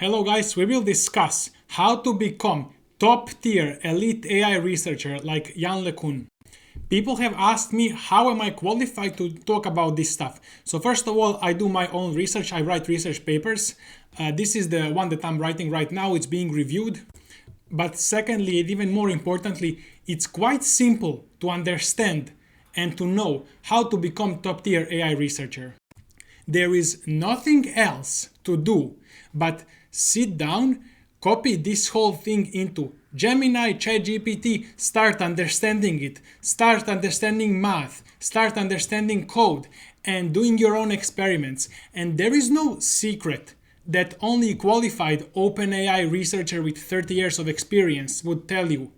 Hello guys, we will discuss how to become top tier elite AI researcher like Yann Lecun. People have asked me how am I qualified to talk about this stuff. So first of all, I do my own research. I write research papers. This is the one that I'm writing right now. It's being reviewed. But secondly, and even more importantly, it's quite simple to understand and to know how to become top tier AI researcher. There is nothing else to do but sit down, copy this whole thing into Gemini, ChatGPT, start understanding it, start understanding math, start understanding code, and doing your own experiments. And there is no secret that only qualified OpenAI researcher with 30 years of experience would tell you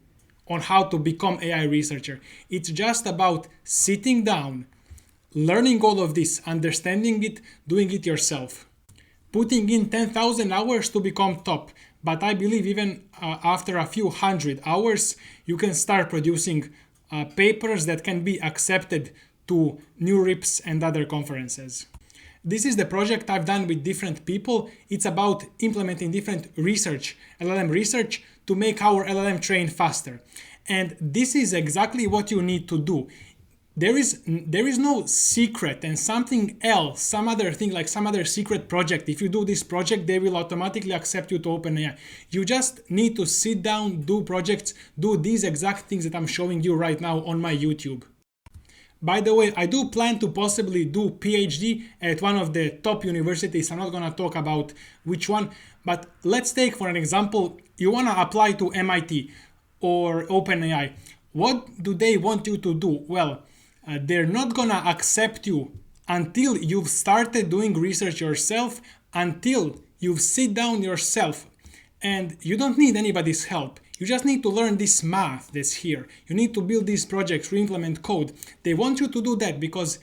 on how to become AI researcher. It's just about sitting down, learning all of this, understanding it, doing it yourself. Putting in 10,000 hours to become top. But I believe even after a few hundred hours, you can start producing papers that can be accepted to new RIPs and other conferences. This is the project I've done with different people. It's about implementing different research, LLM research, to make our LLM train faster. And this is exactly what you need to do. There is no secret and something else, some other thing like some other secret project. If you do this project, they will automatically accept you to OpenAI. You just need to sit down, do projects, do these exact things that I'm showing you right now on my YouTube. By the way, I do plan to possibly do PhD at one of the top universities. I'm not going to talk about which one, but let's take for an example, you want to apply to MIT or OpenAI. What do they want you to do? Well, they're not going to accept you until you've started doing research yourself, until you've sit down yourself. And you don't need anybody's help. You just need to learn this math that's here. You need to build these projects, re-implement code. They want you to do that because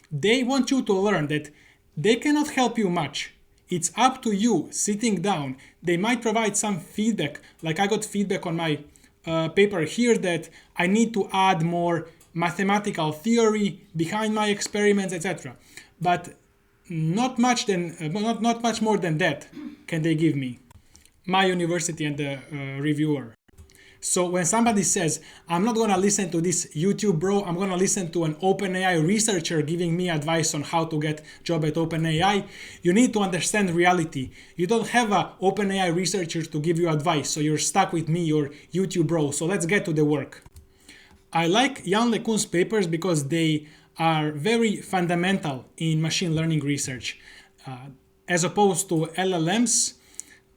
they want you to learn that they cannot help you much. It's up to you sitting down. They might provide some feedback, like I got feedback on my paper here that I need to add more mathematical theory behind my experiments, etc. But not much more than that can they give me, my university and the reviewer. So when somebody says, I'm not going to listen to this YouTube bro, I'm going to listen to an OpenAI researcher giving me advice on how to get job at OpenAI, you need to understand reality. You don't have an OpenAI researcher to give you advice, so you're stuck with me, your YouTube bro. So let's get to the work. I like Yann Lecun's papers because they are very fundamental in machine learning research, as opposed to LLMs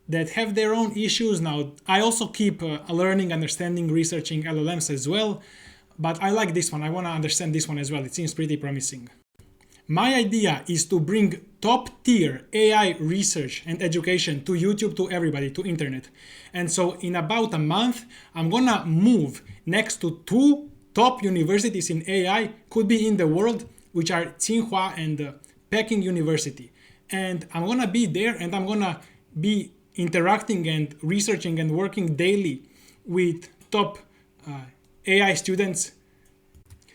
that have their own issues. Now, I also keep learning, understanding, researching LLMs as well, but I like this one. I want to understand this one as well. It seems pretty promising. My idea is to bring top tier AI research and education to YouTube, to everybody, to internet. And so in about a month, I'm gonna move next to two top universities in AI, could be in the world, which are Tsinghua and Peking University. And I'm gonna be there and I'm gonna be interacting and researching and working daily with top AI students.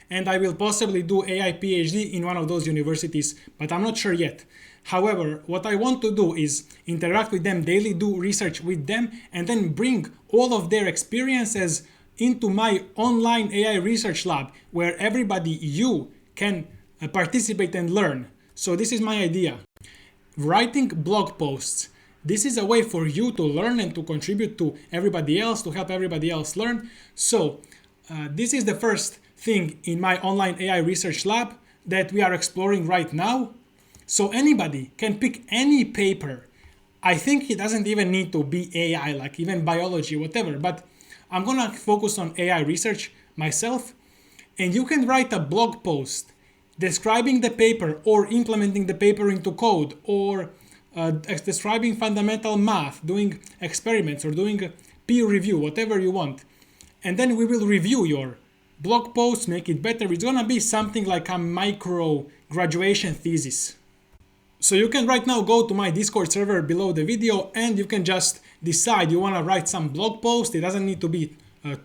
And I will possibly do AI PhD in one of those universities, but I'm not sure yet. However, what I want to do is interact with them daily, do research with them, and then bring all of their experiences into my online AI research lab, where everybody, you, can participate and learn. So this is my idea. Writing blog posts. This is a way for you to learn and to contribute to everybody else, to help everybody else learn. So this is the first thing in my online AI research lab that we are exploring right now. So anybody can pick any paper. I think it doesn't even need to be AI, like even biology, whatever, but I'm gonna focus on AI research myself. And you can write a blog post describing the paper or implementing the paper into code, or describing fundamental math, doing experiments or doing peer review, whatever you want. And then we will review your blog post, make it better. It's gonna be something like a micro graduation thesis. So you can right now go to my Discord server below the video and you can just decide you wanna write some blog post. It doesn't need to be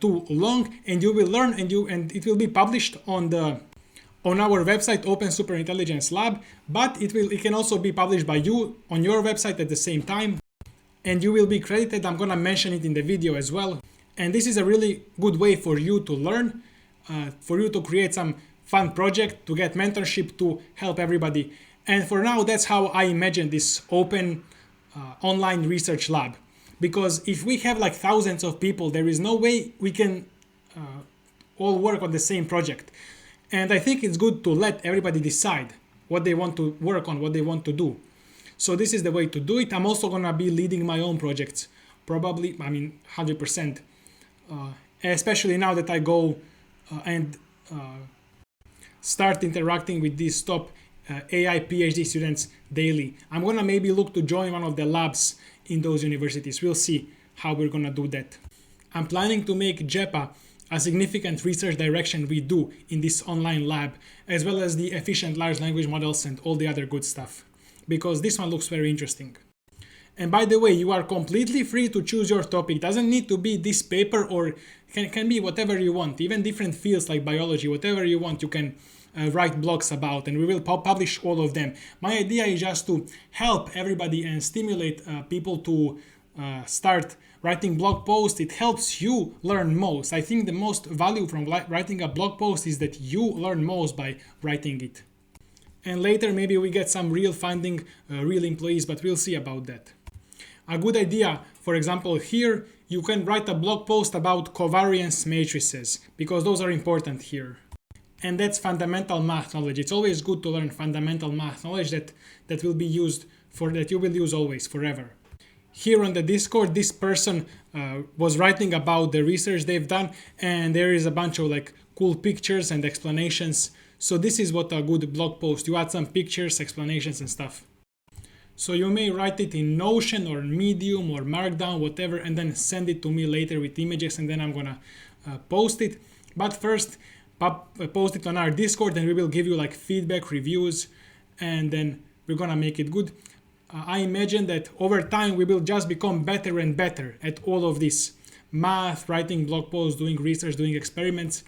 too long, and you will learn and it will be published on our website, Open Superintelligence Lab, but it can also be published by you on your website at the same time. and you will be credited. I'm gonna mention it in the video as well. And this is a really good way for you to learn, for you to create some fun project, to get mentorship, to help everybody. And for now, that's how I imagine this open online research lab. Because if we have like thousands of people, there is no way we can all work on the same project. And I think it's good to let everybody decide what they want to work on, what they want to do. So this is the way to do it. I'm also gonna be leading my own projects, probably, 100%. Especially now that I go and start interacting with these top AI PhD students daily. I'm gonna maybe look to join one of the labs in those universities. We'll see how we're gonna do that. I'm planning to make JEPA a significant research direction we do in this online lab, as well as the efficient large language models and all the other good stuff, because this one looks very interesting. And by the way, you are completely free to choose your topic. Doesn't need to be this paper, or can be whatever you want, even different fields like biology, whatever you want, you can write blogs about, and we will publish all of them. My idea is just to help everybody and stimulate people to start writing blog posts. It helps you learn most. I think the most value from writing a blog post is that you learn most by writing it. And later maybe we get some real funding, real employees, but we'll see about that. A good idea, for example, here you can write a blog post about covariance matrices, because those are important here. And that's fundamental math knowledge. It's always good to learn fundamental math knowledge that will be used that you will use always, forever. Here on the Discord, this person was writing about the research they've done, and there is a bunch of like cool pictures and explanations. So this is what a good blog post. You add some pictures, explanations and stuff. So you may write it in Notion or Medium or Markdown, whatever, and then send it to me later with images, and then I'm gonna post it. But first, post it on our Discord, and we will give you like feedback, reviews, and then we're gonna make it good. I imagine that over time we will just become better and better at all of this math, writing blog posts, doing research, doing experiments,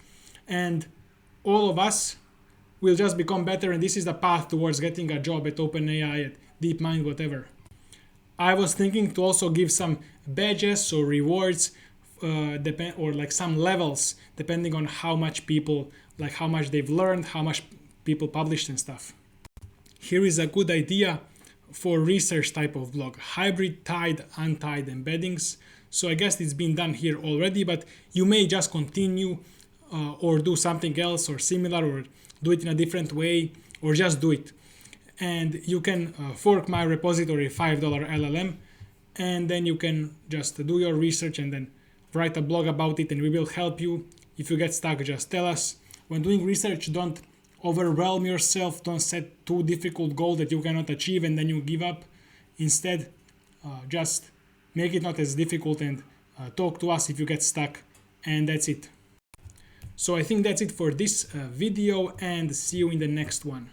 and all of us will just become better, and this is the path towards getting a job at OpenAI, at DeepMind, whatever. I was thinking to also give some badges or rewards, or like some levels, depending on how much people, like how much they've learned, how much people published and stuff. Here is a good idea for research type of blog: hybrid tied, untied embeddings. So I guess it's been done here already, but you may just continue or do something else or similar, or do it in a different way, or just do it. And you can fork my repository $5 LLM, and then you can just do your research and then write a blog about it, and we will help you. If you get stuck, just tell us. When doing research, don't overwhelm yourself. Don't set too difficult goals that you cannot achieve and then you give up. Instead, just make it not as difficult, and talk to us if you get stuck, and that's it. So I think that's it for this video, and see you in the next one.